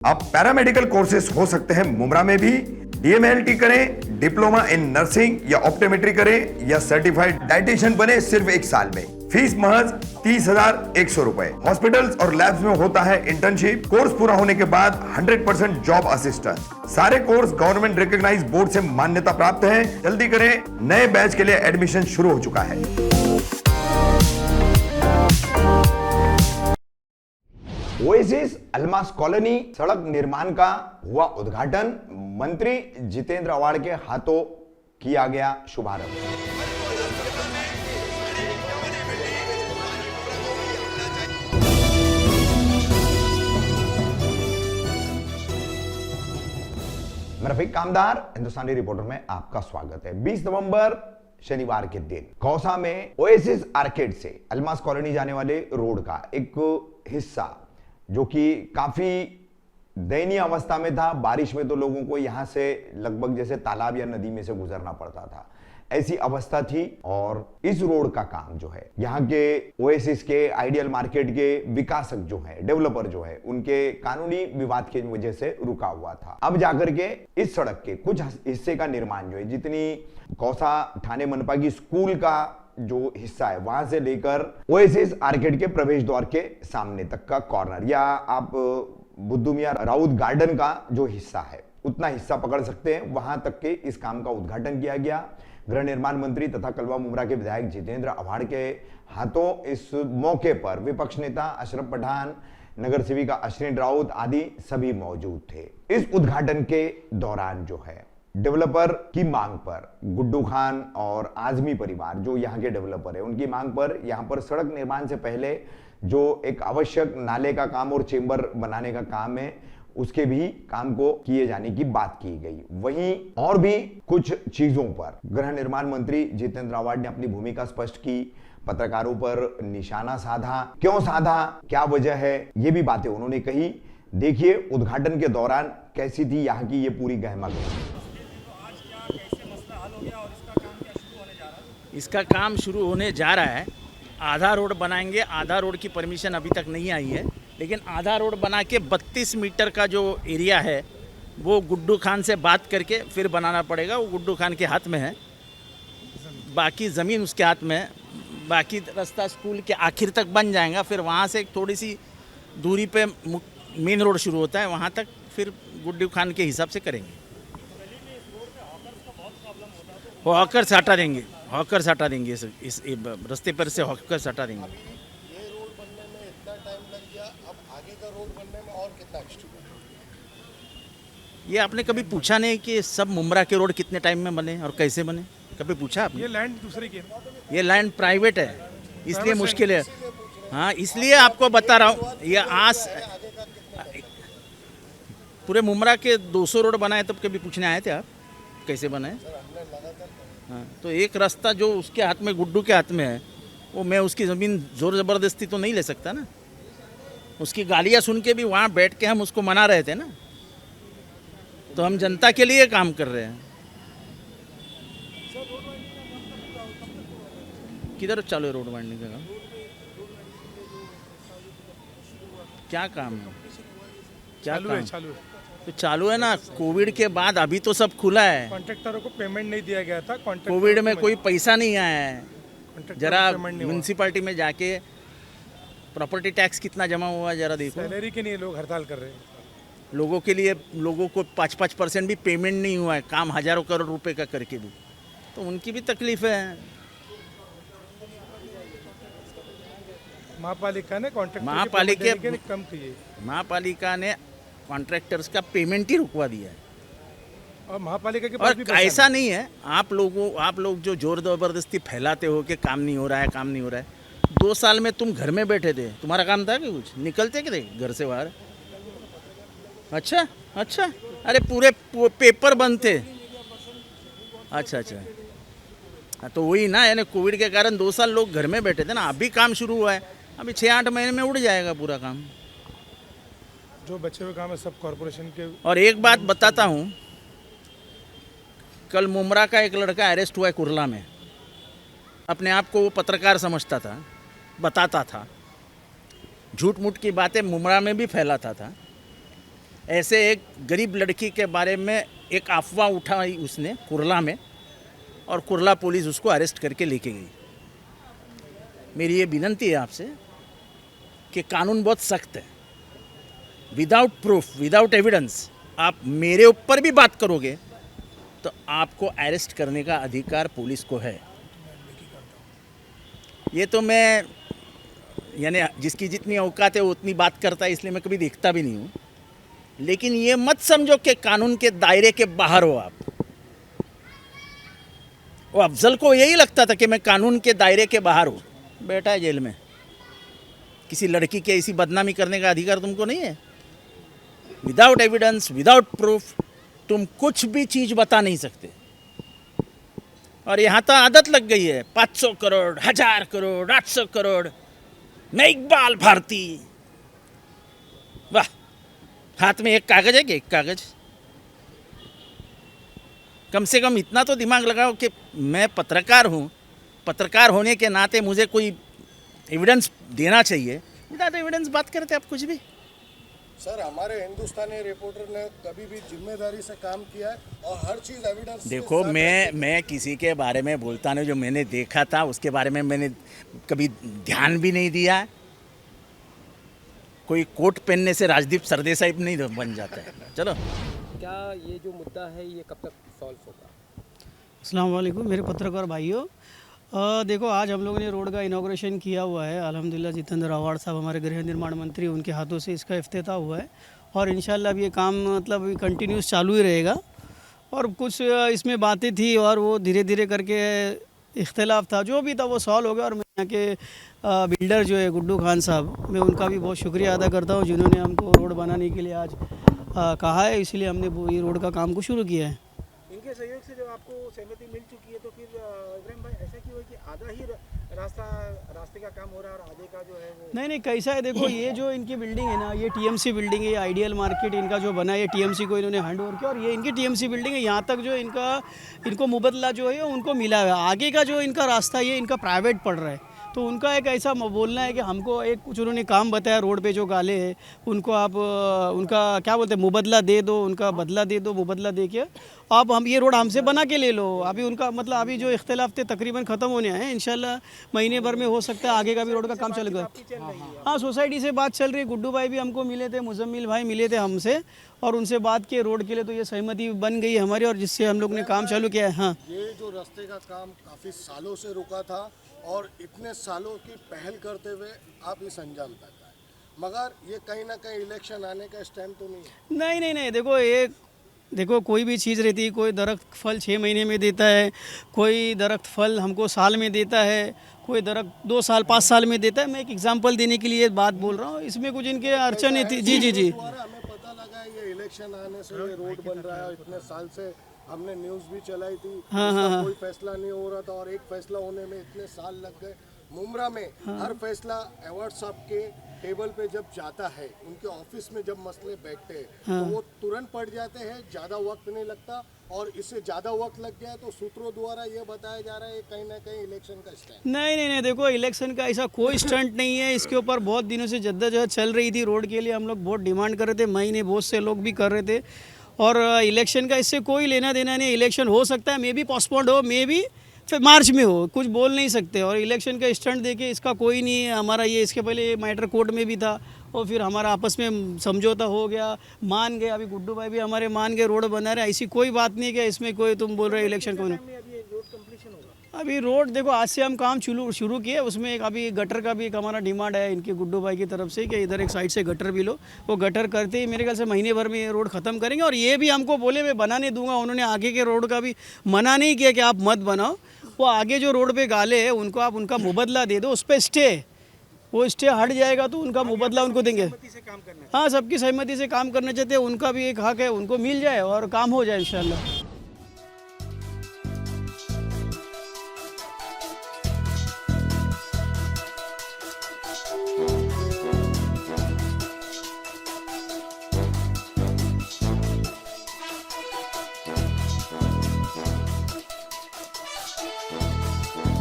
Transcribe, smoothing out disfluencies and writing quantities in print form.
अब paramedical courses हो सकते हैं मुमरा में भी। डीएमएलटी करें, डिप्लोमा इन नर्सिंग या ऑप्टोमेट्री करें या सर्टिफाइड डाइटिशियन बने सिर्फ 1 साल में। फीस महज 30,100 रुपए। हॉस्पिटल्स और लैब्स में होता है इंटर्नशिप। कोर्स पूरा होने के बाद 100% जॉब असिस्टेंस। सारे कोर्स गवर्नमेंट रिकॉग्नाइज्ड बोर्ड से मान्यता प्राप्त है। जल्दी करें, नए बैच के लिए एडमिशन शुरू हो चुका है। ओएसिस अल्मास कॉलोनी सड़क निर्माण का हुआ उद्घाटन। मंत्री जितेंद्र आव्हाड के हाथों किया गया शुभारंभ। मैं रफीक कामदार, हिंदुस्तानी रिपोर्टर में आपका स्वागत है। 20 नवंबर शनिवार के दिन कौसा में ओएसिस आर्केड से अल्मास कॉलोनी जाने वाले रोड का एक हिस्सा जो कि काफी दयनीय अवस्था में था। बारिश में तो लोगों को यहां से लगभग जैसे तालाब या नदी में से गुजरना पड़ता था, ऐसी अवस्था थी। और इस रोड का काम जो है यहाँ के ओएसिस के आइडियल मार्केट के विकासक जो है, डेवलपर जो है, उनके कानूनी विवाद की वजह से रुका हुआ था। अब जाकर के इस सड़क के कुछ हिस्से का निर्माण जो है, जितनी कौसा थाने मनपा की स्कूल का जो हिस्सा है वहां से लेकर ओएसिस आर्केड के प्रवेश द्वार के सामने तक का कॉर्नर, या आप बुद्धू मियां राउत गार्डन का जो हिस्सा है उतना हिस्सा पकड़ सकते हैं, वहां तक के इस काम का उद्घाटन किया गया। गृह निर्माण मंत्री तथा कलवा मुमरा के विधायक जितेंद्र आव्हाड के हाथों इस मौके पर विपक्ष नेता अशरफ पठान, नगर सेविका अश्विनी राउत आदि सभी मौजूद थे। इस उद्घाटन के दौरान जो है डेवलपर की मांग पर गुड्डू खान और आजमी परिवार जो यहाँ के डेवलपर है, उनकी मांग पर यहाँ पर सड़क निर्माण से पहले जो एक आवश्यक नाले का काम और चेंबर बनाने का काम है, उसके भी काम को किए जाने की बात की गई। वहीं और भी कुछ चीजों पर गृह निर्माण मंत्री जितेंद्र आव्हाड ने अपनी भूमिका स्पष्ट की, पत्रकारों पर निशाना साधा। क्यों साधा, क्या वजह है, ये भी बातें उन्होंने कही। देखिए उद्घाटन के दौरान कैसी थी यहाँ की ये पूरी गहमा। इसका काम शुरू होने जा रहा है। आधा रोड बनाएंगे, आधा रोड की परमिशन अभी तक नहीं आई है, लेकिन आधा रोड बना के 32 मीटर का जो एरिया है वो गुड्डू खान से बात करके फिर बनाना पड़ेगा। वो गुड्डू खान के हाथ में है, बाकी ज़मीन उसके हाथ में है। बाकी रास्ता स्कूल के आखिर तक बन जाएगा, फिर वहाँ से थोड़ी सी दूरी पे मेन रोड शुरू होता है, वहाँ तक फिर गुड्डू खान के हिसाब से करेंगे। हॉकर्स हटा देंगे, हॉकर्स हटा देंगे, इस रास्ते पर से हॉकर्स हटा देंगे। ये रोड बनने में इतना टाइम लग गया, अब आगे का रोड बनने में और कितना एक्स्ट्रा? ये आपने कभी पूछा नहीं कि सब मुमरा के रोड कितने टाइम में बने और कैसे बने? कभी पूछा आपने? ये लैंड दूसरे की है। ये लैंड प्राइवेट है, इसलिए मुश्किल है। हाँ, इसलिए आपको बता रहा हूँ। ये आज पूरे मुमरा के 200 रोड बनाए, तब कभी पूछने आए थे आप कैसे बने? हाँ, तो एक रास्ता जो उसके हाथ में, गुड्डू के हाथ में है, वो मैं उसकी ज़मीन ज़ोर ज़बरदस्ती तो नहीं ले सकता ना। उसकी गालियाँ सुन के भी वहाँ बैठ के हम उसको मना रहे थे ना। तो हम जनता के लिए काम कर रहे हैं। किधर चालू है रोड वाइंडिंग का काम? क्या काम है? क्या चालू काम है, चालू है। तो चालू है ना, कोविड के बाद अभी तो सब खुला है। कॉन्ट्रैक्टरों को पेमेंट नहीं दिया गया था। कोविड में कोई पैसा नहीं आया है। जरा पेमेंट नहीं हुआ। म्यूनसिपालिटी में जाके प्रॉपर्टी टैक्स कितना जमा हुआ जरा देखो। सैलरी के लिए लोग हड़ताल कर रहे हैं। लोगों के लिए, लोगों को 5% भी पेमेंट नहीं हुआ है, काम हजारों करोड़ रुपए का करके भी, तो उनकी भी तकलीफ है। महापालिका ने महापालिका कम किए महापालिका ने कॉन्ट्रैक्टर्स का पेमेंट ही रुकवा दिया है। और महापालिका के पास भी और ऐसा नहीं है, आप लोग जो जोर जबरदस्ती फैलाते हो कि काम नहीं हो रहा है, काम नहीं हो रहा है। 2 साल में तुम घर में बैठे थे, तुम्हारा काम था कि कुछ निकलते कि थे घर से बाहर? अच्छा, अरे पूरे पेपर बंद थे। अच्छा, हाँ, तो वही ना, यानी कोविड के कारण 2 साल लोग घर में बैठे थे ना। अभी काम शुरू हुआ है, अभी 6-8 महीने में उड़ जाएगा पूरा काम। जो बचे हुए काम है सब कॉर्पोरेशन के। और एक बात बताता हूँ, कल मुमरा का एक लड़का अरेस्ट हुआ है कुरला में। अपने आप को वो पत्रकार समझता था, बताता था, झूठ मूठ की बातें मुमरा में भी फैलाता था। ऐसे एक गरीब लड़की के बारे में एक अफवाह उठाई उसने कुरला में, और कुरला पुलिस उसको अरेस्ट करके लेके गई। मेरी ये विनती है आपसे कि कानून बहुत सख्त है। विदाउट प्रूफ, विदाउट एविडेंस आप मेरे ऊपर भी बात करोगे तो आपको अरेस्ट करने का अधिकार पुलिस को है। ये तो मैं यानी जिसकी जितनी औकात है वो उतनी बात करता है, इसलिए मैं कभी देखता भी नहीं हूँ। लेकिन ये मत समझो कि कानून के दायरे के बाहर हो आप। वो अफजल को यही लगता था कि मैं कानून के दायरे के बाहर हूँ, बैठा है जेल में। किसी लड़की के ऐसी बदनामी करने का अधिकार तुमको नहीं है। विदाउट एविडेंस, विदाउट प्रूफ तुम कुछ भी चीज़ बता नहीं सकते। और यहाँ तो आदत लग गई है 500 करोड़, 1000 करोड़, 800 करोड़, मैं इकबाल भारती। वाह, हाथ में एक कागज है कि एक कागज। कम से कम इतना तो दिमाग लगाओ कि मैं पत्रकार हूँ, पत्रकार होने के नाते मुझे कोई एविडेंस देना चाहिए। विदाउट एविडेंस बात करते आप कुछ भी। सर, हमारे हिंदुस्तानी रिपोर्टर ने कभी भी जिम्मेदारी से काम किया है और हर चीज़ एविडेंस। देखो, मैं किसी के बारे में बोलता नहीं, जो मैंने देखा था उसके बारे में मैंने कभी ध्यान भी नहीं दिया। कोई कोट पहनने से राजदीप सरदेसाई नहीं बन जाता है। चलो, क्या ये जो मुद्दा है ये कब तक सॉल्व होगा? अस्सलाम वालेकुम मेरे पत्रकार भाइयों। देखो, आज हम लोगों ने रोड का इनाग्रेशन किया हुआ है। अल्हम्दुलिल्लाह जितेंद्र आव्हाड साहब हमारे गृह निर्माण मंत्री, उनके हाथों से इसका इफ्तिताह हुआ है और इंशाल्लाह अब ये काम मतलब कंटिन्यूस चालू ही रहेगा। और कुछ इसमें बातें थी और वो धीरे धीरे करके इख्तिलाफ था, जो भी था वो सॉल्व हो गया। और मैं यहाँ के बिल्डर जो है गुड्डू खान साहब, मैं उनका भी बहुत शुक्रिया अदा करता हूँ जिन्होंने हमको रोड बनाने के लिए आज कहा है, इसलिए हमने वो ये रोड का काम को शुरू किया है। इनके सहयोग से जब आपको सहमति मिल चुकी है तो फिर इब्राहिम भाई ऐसा क्यों है कि आधा ही रास्ते का काम हो रहा है और आधे का जो है वो? नहीं, कैसा है, देखो ये जो इनकी बिल्डिंग है ना, ये टीएमसी बिल्डिंग है। ये आइडियल मार्केट इनका जो बना है, ये टीएमसी को इन्होंने हैंड ओवर किया और ये इनकी टीएमसी बिल्डिंग है। यहाँ तक जो इनको मुबदला जो है उनको मिला है। आगे का जो इनका रास्ता है ये इनका प्राइवेट पड़ रहा है। तो उनका एक ऐसा बोलना है कि हमको एक कुछ उन्होंने काम बताया, रोड पे जो गाले हैं उनको आप उनका क्या बोलते हैं मुबदला दे दो, उनका बदला दे दो, मुबदला दे के आप हम ये रोड हमसे बना के ले लो। अभी उनका मतलब अभी जो इख्तिलाफ थे तकरीबन ख़त्म होने आए हैं। इंशाल्लाह महीने भर में हो सकता है आगे का भी रोड का काम चलेगा। हाँ, सोसाइटी से बात चल रही है। गुड्डू भाई भी हमको मिले थे, मुजम्मिल भाई मिले थे हमसे और उनसे बात किए रोड के लिए, तो ये सहमति बन गई हमारी और जिससे हम लोग ने काम चालू किया है। हाँ, ये जो रास्ते का काम काफ़ी सालों से रुका था और इतने सालों की पहल करते हुए आप इस अंजाम तक आए, मगर ये कहीं ना कहीं इलेक्शन आने का स्टैम्प तो नहीं है? नहीं, देखो कोई भी चीज़ रहती है, कोई दरख्त फल 6 महीने में देता है, कोई दरख्त फल हमको साल में देता है, कोई दरख्त 2 साल 5 साल में देता है। मैं एक एग्जांपल देने के लिए बात बोल रहा हूँ, इसमें कुछ इनके अड़चन थी। जी। हमें पता लगा ये इलेक्शन आने से ये रोड बन रहा है। इतने साल से हमने न्यूज़ भी चलाई थी, कोई फैसला नहीं हो रहा था और एक फैसला होने में इतने साल लग गए। मुमरा में हर फैसला अवार्ड साहब के टेबल पे जब जाता है, उनके ऑफिस में जब मसले बैठते हैं तो वो तुरंत पड़ जाते हैं, ज़्यादा वक्त नहीं लगता। और इससे ज़्यादा वक्त लग गया तो सूत्रों द्वारा ये बताया जा रहा है कहीं ना कहीं इलेक्शन का स्टंट। नहीं, देखो इलेक्शन का ऐसा कोई स्टंट नहीं है। इसके ऊपर बहुत दिनों से जद्दोजहद चल रही थी। रोड के लिए हम लोग बहुत डिमांड कर रहे थे, महीने बहुत से लोग भी कर रहे थे और इलेक्शन का इससे कोई लेना देना नहीं। इलेक्शन हो सकता है, मे बी पोस्टपोन्ड हो, मे बी फिर मार्च में हो, कुछ बोल नहीं सकते। और इलेक्शन का स्टंट देके इसका कोई नहीं है। हमारा ये इसके पहले ये मैटर कोर्ट में भी था और फिर हमारा आपस में समझौता हो गया, मान गए। अभी गुड्डू भाई भी हमारे मान गए, रोड बना रहे। ऐसी कोई बात नहीं कि इसमें कोई तुम बोल रहे हो इलेक्शन को। अभी रोड देखो आज से हम काम शुरू किए। उसमें एक अभी गटर का भी एक हमारा डिमांड है इनके गुड्डू भाई की तरफ से कि इधर एक साइड से गटर भी लो। वो गटर करते ही मेरे ख्याल से महीने भर में ये रोड ख़त्म करेंगे। और ये भी हमको बोले मैं बनाने दूंगा, उन्होंने आगे के रोड का भी मना नहीं किया कि आप मत बनाओ। वो आगे जो रोड पे गाले हैं उनको आप उनका मुबदला दे दो, उस पर स्टे, वो स्टे हट जाएगा तो उनका मुबदला उनको देंगे। हाँ, सबकी सहमति से काम करना चाहते हैं, उनका भी एक हक है, उनको मिल जाए और काम हो जाए इंशाल्लाह।